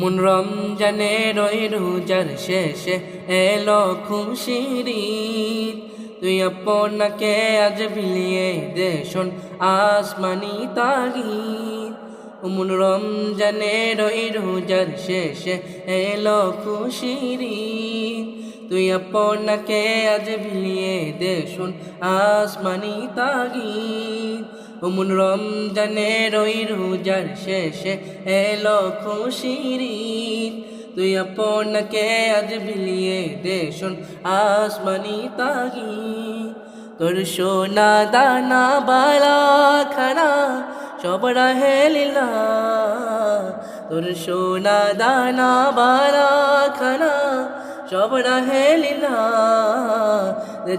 ওমন রমজানের ওই রোজার শেষে এলো খুশির ঈদ। তুই আপনাকে আজ বিলিয়ে দে শোন আসমানি তাগিদ। ওমন রমজানের ওই রোজার শেষে এলো খুশির ঈদ। তুই আপনাকে আজ বিলিয়ে দে শোন আসমানি তাগিদ। ওমন রমজানের ওই রোজার শেষে এলো খুশির ঈদ। তুই আপনাকে আজ বিলিয়ে দে শোন আসমানি তাগিদ। তোর সোনা দানা বালা খানা সব রাহে লীলা। তোর সোনা দানা বালা খানা সব রাহে লীলা।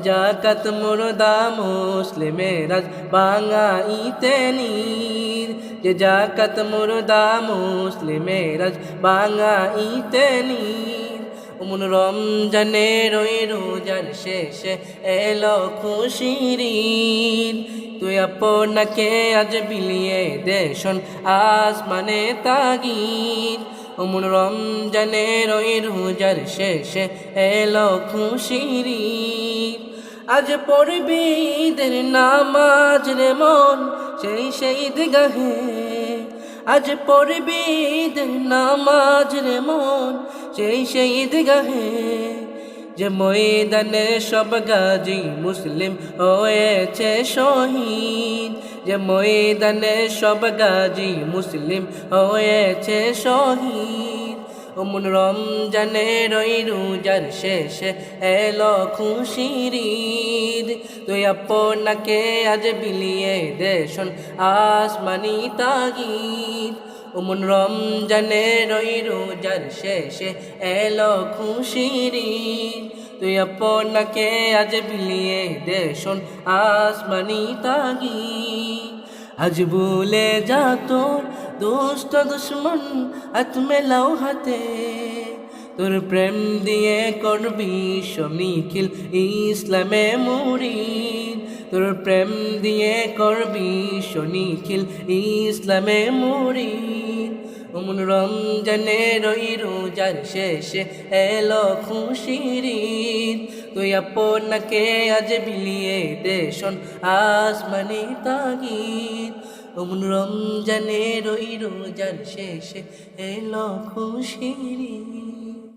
জাকাত মুর্দা মুসলিমেরাজ বাঙাইতে নীর। যে জাকাত মুর্দা মুসলিমেরাজ বাঙাইতে নীর। ওমন রমজানের ওই রোজার শেষে এলো খুশির ঈদ। তুই আপনাকে আজ বিলিয়ে দে শোন আসমানে তাগিদ। ওমন রমজানের ওই রোজার শেষে এলো খুশির ঈদ। আজ পড়বি ঈদের নামাজ রে মন সেই ঈদগাহে। আজ পড়বি ঈদের নামাজ রে মন সেই ঈদগাহে। যে ময়দানে সব গাজী মুসলিম হয়েছে শহীদ। যে ময়দানে সব গাজী মুসলিম হয়েছে শহীদ। ওমন রমজানের ওই রোজার শেষে এলো খুশির ঈদ। তুই আপনাকে আজ বিলিয়ে দে শোন আসমানি তাগিদ। ওমন রমজানের ওই রোজার শেষে এলো খুশির ঈদ। তুই আপনাকে আজ বিলিয়ে দে শোন আসমানি তাগিদ। আজ ভুলে যা তোর দুষ্ট দুশ্মন হাত মেলাও হাতে। তোর প্রেম দিয়ে করবি নিখিল ইসলামে মুরিদ। তোর প্রেম দিয়ে করবি নিখিল ইসলামে মুরিদ। ওমন রমজানের ওই রোজার শেষে এলো খুশির ঈদ। তুই আপনাকে আজ বিলিয়ে দে শোন আসমানি তাগিদ। ওমন রমজানের ওই রোজার শেষে এলো খুশির ঈদ।